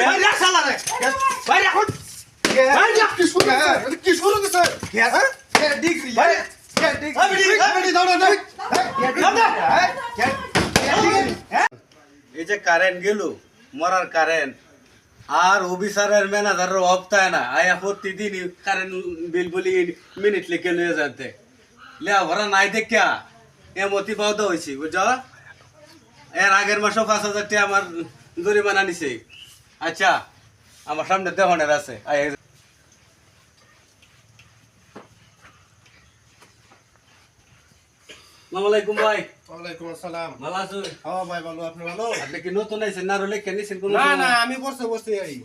বাইরে শালা রে বাইরে এখন বাইরে কি শুরু দিছে হ্যাঁ ডিগ্রি বাইরে এই যে কারেন্ট গেল মরার কারেন্ট আর অফিসারের ম্যানেজারের অফতায় না আয়া প্রতিদিন কারেন্ট বিল বলি মিনিট লিখে লয়ে যেতে লেয়া ভরা নাই দেখা এমতি পাওয়া হয়েছি বুঝছ এর আগের মাসে 5,000 টাকা আমার জরিমানা নিছে আচ্ছা আমার সামনে দেওয়ানের আছে আসসালামু ভাই ওয়ালাইকুম আসসালাম ভালো আছো হ্যাঁ ভাই ভালো আপনি ভালো আপনি কি নতুন আইছেন না রলে কেন নিছেন কোন না না আমি বসে এই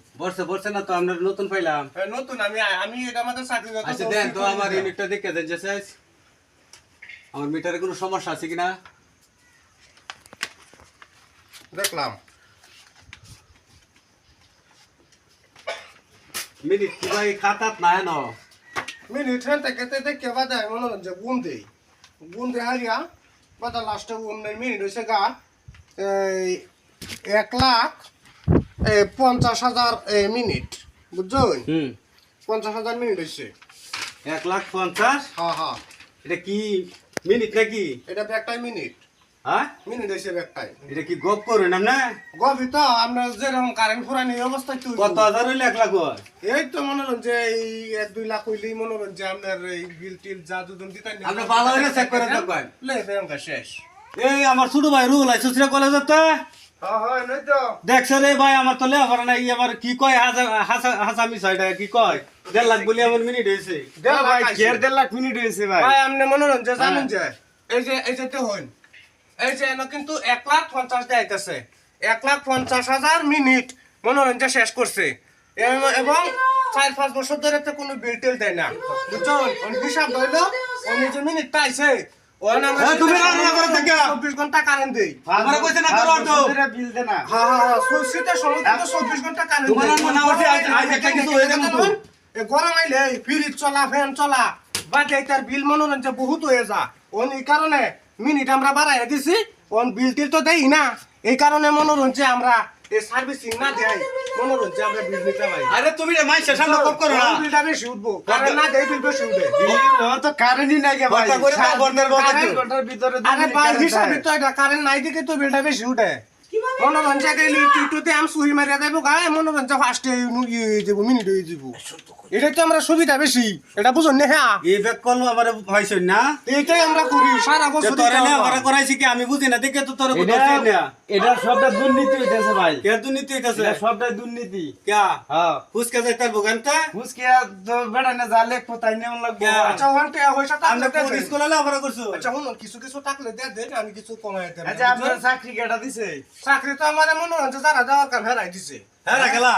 বর্ষে না তো আমরা নতুন পাইলাম নতুন আমি এটা আমাদের চাকরি করতে আচ্ছা দেন তো আমার ইউনিটটা দেখে দেন যে সাইজ আমার মিটারে কোনো সমস্যা আছে কিনা দেখলাম মিনিট কি ভাই খাতাত না ন মিনিট হ্যাঁ থেকে দেখে বাদা মনে হচ্ছে গুণ দে হারিয়া বাদা লাস্টে গুণ নেই মিনিট হয়েছে গা 1,50,000 মিনিট বুঝছেন 50,000 মিনিট হয়েছে 1,50,000 হ্যাঁ হ্যাঁ এটা কি মিনিট নাকি এটা ব্যাগটাই মিনিট হ্যাঁ মিনিট হয়েছে ব্যাগটাই এটা কি গপ করুন না গভীর তো আপনার যেরকম কারেন্ট ফুরানি অবস্থায় তুই কত হাজার হইলে 1 লাখ হয় এই তো মনে হন যে এই 1-2 লাখ হইলেই মনে হন যে আপনার এই বিল টিল যা দুজন দিতেন আপনি ভালো হইলে চেক করে দেখবেন লে ব্যাংকা শেষ এই আমার ছোট ভাই রুল আইছে সুসরা কলেজে তো হ্যাঁ হ্যাঁ নই তো দেখছ রে ভাই আমার তো লেভা নাই আমার কি কয় হাসামি ছয়টা কি কয় 1.5 লাখ বলি আমার মিনিট হইছে ভাই 1.5 লাখ মিনিট হয়েছে ভাই ভাই আপনি মনে হন যে জানেন যে এই যে তো হইন এই যে এনো কিন্তু 1,50,000 দেখাইতেছে 1,50,000 মিনিট মনোরঞ্জন শেষ করছে এবং 4-5 বছর ধরে তো কোনো বিল টিল দেয় না বুঝছো হিসাব ধরলো ও নিজে মিনিট পাইছে ও না তুমি রান্না করে থেকে 24 ঘন্টা কারেন্ট দেই আমরা কইছে না করো তো বিল দে না হ্যাঁ হ্যাঁ শীতের সময় তো 24 ঘন্টা কারেন্ট তোমার রান্না না হচ্ছে আজ একটা কিছু হয়ে যাবে তো এ গরম আইলে ফ্রিজ চলা ফ্যান চলা বাকি তার বিল মনোরঞ্জন বহুত হয়ে যা ওন এই কারণে মিনিট আমরা বাড়াই দিছি ওন বিল টিল তো দেই না এই কারণে মনোরঞ্জন আমরা এই সার্ভিসিং না দেই মনোরঞ্জন আমরা বিল নিতে পাই আরে তুমি মাইসের সামনে কপ করো না বিলটা বেশি উঠবো কারণ না দেই বিল বেশি উঠবে তো কারেন্টই নাই গে ভাই ঘন্টা করে দাও, ঘন্টার কথা কি? ঘন্টার ভিতরে আরে ভাই হিসাবে তো এটা কারেন্ট নাই দিকে তো বিলটা বেশি উঠে মনোরঞ্জন গেলি টিটুতে আম সুহি মারিয়া দেবো গায়ে মনোরঞ্জন ফার্স্টে যাবো মিনিট হয়ে যাবো এটাই তো আমরা সুবিধা বেশি এটা বুঝুন না হ্যাঁ এই ব্যাক কল আমার হইছে না এইটাই আমরা করি সারা বছর তোরে না ভরা করাইছি কি আমি বুঝি না দেখে তো তোরে বুঝাচ্ছি না এটা সবটা দুর্নীতি হইতেছে ভাই কে দুর্নীতি হইতাছে এটা সবটা দুর্নীতি কে হ্যাঁ ফুসকে যাইতার বগানটা হুসকিয়া তো বেড়া না জালে কোথায় নেমন লাগবে আচ্ছা ওয়ানটা হইছে তা আমরা কোন স্কুলে লেখাপড়া করছো আচ্ছা হুন কিছু কিছু টাকলে দে আমি কিছু কমাই দেব আচ্ছা আপনার চাকরি কেটা দিছে চাকরি তো আমার মনোরঞ্জন যারা দেওয়ার কাম হেরাই দিছে হ্যাঁ রাখলা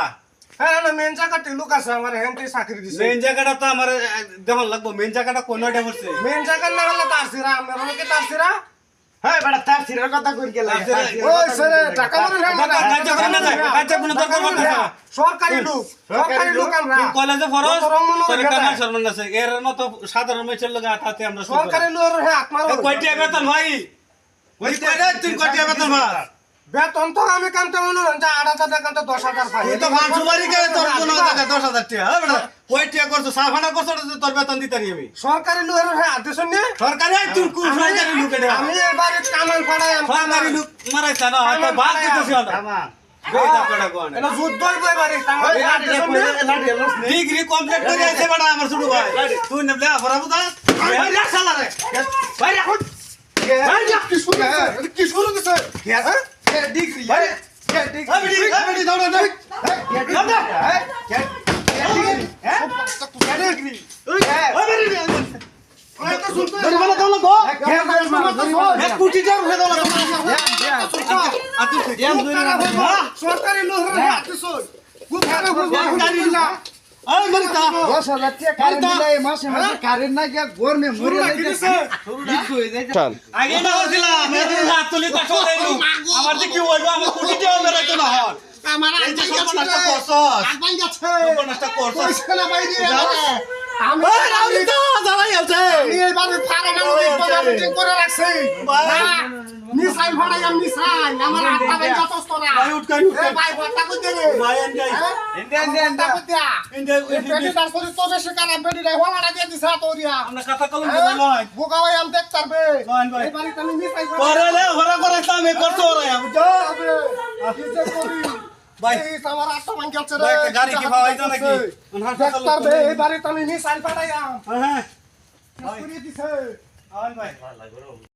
হ্যাঁ না মেন জায়গাতে লোক আছে আমার হেনতে চাকরি দিছে মেন জায়গাটা তো আমার দেখন লাগবো মেন জায়গাটা কোনটা পড়ছে মেন জায়গা না হলে তারসিরা আমরা কি তারসিরা হ্যাঁ বেড়া তার সিরার কথা কই গেল ওই স্যার টাকা মানে কাজে করে না যায় কাজে কোনো দরকার পড়ে না সরকারি লোক আমরা কলেজে ফরজ তোর মনে তোর হয় কামার শর্মন আছে এর মতো সাধারণ মেচের লগে আতাতে আমরা সরকারি লোক হ্যাঁ আপনার কয়টি বেতন ভাই ওই কয়টা তুই কয়টি বেতন ভাই বেতন তো আমি কামতে মনোরঞ্জন 8,000 কামতে 10,000 পাই তুই তো ফাঁসু বাড়ি কে তোর কোন টাকা 10,000 টাকা হ্যাঁ বেটা কয়টি করছো সাফানা করছো তোর বেতন দিতারি আমি সরকারি লোকের হ্যাঁ আদেশ নে সরকারি তুই কোন সরকারি লোক এটা আমি এবারে কামান ফাড়াই সরকারি লোক মারাইছ না হয়তো বাদ দিতেছি আমা বেটা কটা কোন এটা যুদ্ধ হইব এবারে কামান ডিগ্রি কমপ্লিট করে আছে বেটা আমার ছোট ভাই তুই নেবলে আফরাবু দা ভাই না শালা রে ভাই এখন ভাই কি শুরু দিছে হ্যাঁ ডিগ্রি ভাই আমি দাও না সরকারি লোকের আদেশ খুব ভালো মাসে মাসে কারেন্ট না গিয়া গরমে মরে যাইতেছে আগে না হছিল আমি হাত তুলি তো চলে এলু আমার যে কি হইলো আমার কুটিটাও বেরাইতো না হন আমার এই যে সর্বনাশটা করছস আগাই যাচ্ছে সর্বনাশটা করছস পয়সা বাইরে আমি রাউলি তো জ্বালাই আছে এবারে ফাড়া করে রাখছি মিসাইল ফাটাইয়াম মিসাইল আমার আত্মা ভাই যথেষ্ট না ভাই উঠকাই এ ভাই ভর্তা কই দে রে ভাই এন্ডাই ভর্তা কই দিয়া বেটি তার শরীর তো বেশি কানা বেটি রে হলাটা দিয়ে দিছা তোরিয়া আমরা কথা কলম দিলাম নয় বুকা ভাই আম দেখতার বে নয় ভাই এই বাড়ি তুমি মিসাইল করে লে হরা করে সামনে করতে ওরা যাবে কিসে করি ভাই এই আমার আত্মা ভাই গেছে ভাই রে গাড়ি কি পাওয়া যায় নাকি দেখতার বে এই বাড়ি তুমি মিসাইল ফাটাইয়াম হ্যাঁ করে দিছে ভাই